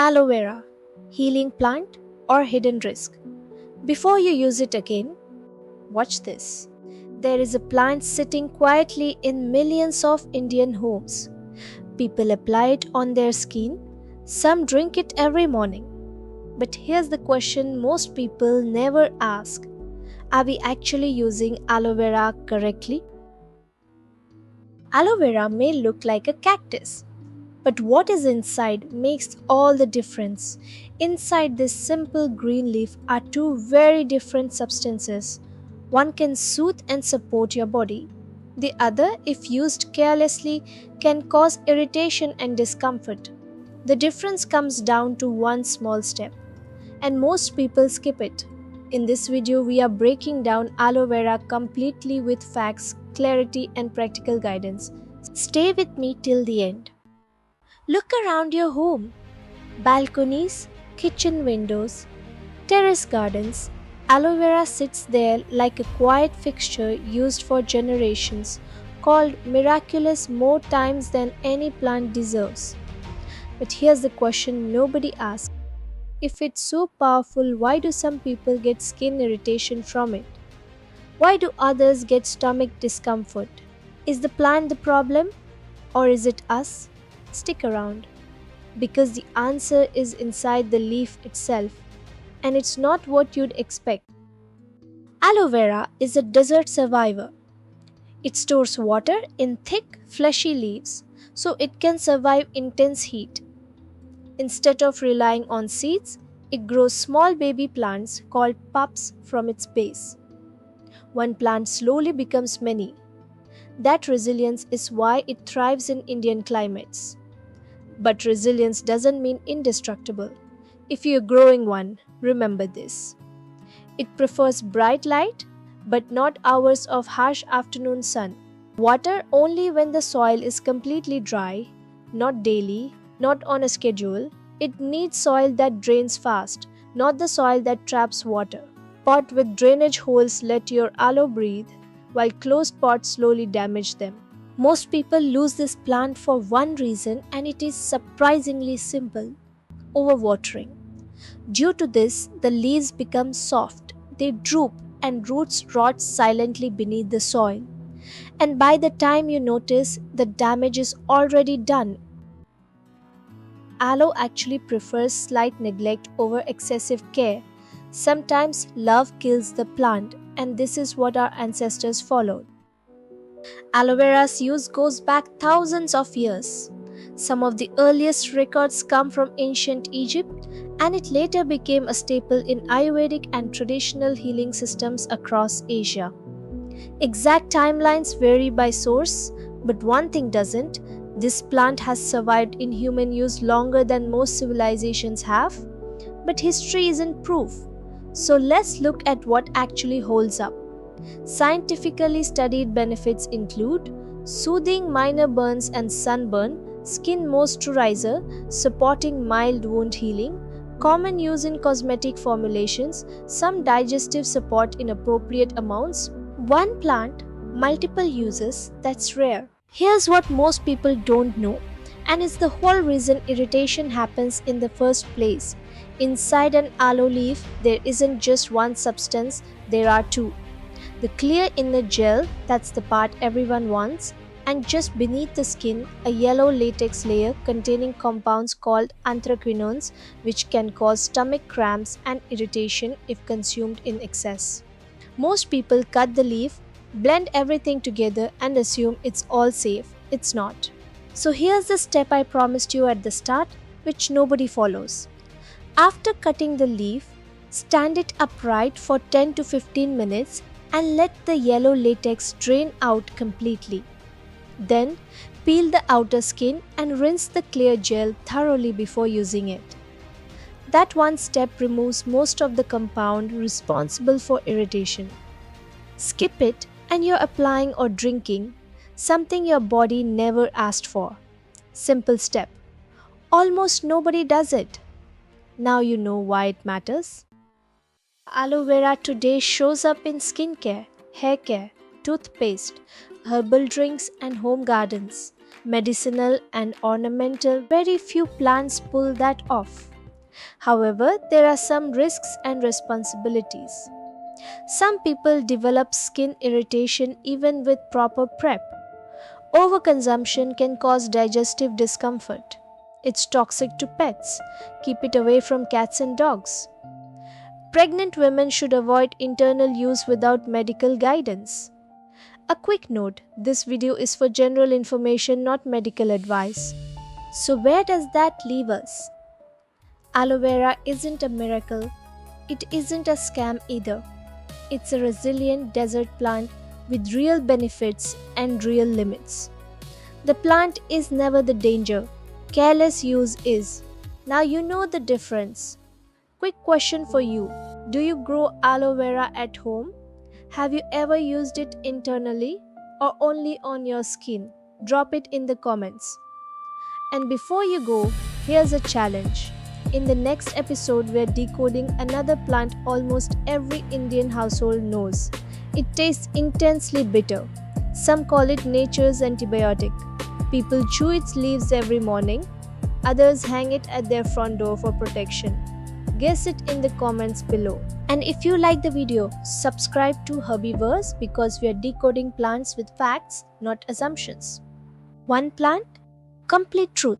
Aloe vera, healing plant or hidden risk? Before you use it again, watch this. There is a plant sitting quietly in millions of Indian homes. People apply it on their skin, some drink it every morning. But here's the question most people never ask. Are we actually using aloe vera correctly? Aloe vera may look like a cactus, but what is inside makes all the difference. Inside this simple green leaf are two very different substances. One can soothe and support your body. The other, if used carelessly, can cause irritation and discomfort. The difference comes down to one small step, and most people skip it. In this video, we are breaking down aloe vera completely with facts, clarity, and practical guidance. Stay with me till the end. Look around your home. Balconies, kitchen windows, terrace gardens. Aloe vera sits there like a quiet fixture used for generations, called miraculous more times than any plant deserves. But here's the question nobody asks. If it's so powerful, why do some people get skin irritation from it? Why do others get stomach discomfort? Is the plant the problem? Or is it us? Stick around, because the answer is inside the leaf itself, and it's not what you'd expect. Aloe vera is a desert survivor. It stores water in thick, fleshy leaves so it can survive intense heat. Instead of relying on seeds, it grows small baby plants called pups from its base. One plant slowly becomes many. That resilience is why it thrives in Indian climates. But resilience doesn't mean indestructible. If you're growing one, remember this. It prefers bright light, but not hours of harsh afternoon sun. Water only when the soil is completely dry, not daily, not on a schedule. It needs soil that drains fast, not the soil that traps water. Pot with drainage holes let your aloe breathe, while closed pots slowly damage them. Most people lose this plant for one reason, and it is surprisingly simple: overwatering. Due to this, the leaves become soft, they droop, and roots rot silently beneath the soil. And by the time you notice, the damage is already done. Aloe actually prefers slight neglect over excessive care. Sometimes love kills the plant, and this is what our ancestors followed. Aloe vera's use goes back thousands of years. Some of the earliest records come from ancient Egypt, and it later became a staple in Ayurvedic and traditional healing systems across Asia. Exact timelines vary by source, but one thing doesn't: this plant has survived in human use longer than most civilizations have. But history isn't proof. So let's look at what actually holds up. Scientifically studied benefits include soothing minor burns and sunburn, skin moisturizer, supporting mild wound healing, common use in cosmetic formulations, some digestive support in appropriate amounts. One plant, multiple uses, that's rare. Here's what most people don't know, and it's the whole reason irritation happens in the first place. Inside an aloe leaf, there isn't just one substance, there are two. The clear inner gel, that's the part everyone wants, and just beneath the skin, a yellow latex layer containing compounds called anthraquinones, which can cause stomach cramps and irritation if consumed in excess. Most people cut the leaf, blend everything together, and assume it's all safe. It's not. So here's the step I promised you at the start, which nobody follows. After cutting the leaf, stand it upright for 10 to 15 minutes and let the yellow latex drain out completely. Then, peel the outer skin and rinse the clear gel thoroughly before using it. That one step removes most of the compound responsible for irritation. Skip it and you're applying or drinking something your body never asked for. Simple step. Almost nobody does it. Now you know why it matters. Aloe vera today shows up in skincare, hair care, toothpaste, herbal drinks, and home gardens. medicinal and ornamental, very few plants pull that off. However, there are some risks and responsibilities. Some people develop skin irritation even with proper prep. Overconsumption can cause digestive discomfort. It's toxic to pets. Keep it away from cats and dogs. Pregnant women should avoid internal use without medical guidance. A quick note, this video is for general information, not medical advice. So where does that leave us? Aloe vera isn't a miracle. It isn't a scam either. It's a resilient desert plant with real benefits and real limits. The plant is never the danger. Careless use is. Now you know the difference. Quick question for you. Do you grow aloe vera at home? Have you ever used it internally or only on your skin? Drop it in the comments. And before you go, here's a challenge. In the next episode, we're decoding another plant almost every Indian household knows. It tastes intensely bitter. Some call it nature's antibiotic. People chew its leaves every morning. Others hang it at their front door for protection. Guess it in the comments below. And if you like the video, subscribe to Herbe-Verse because we are decoding plants with facts, not assumptions. One plant, complete truth.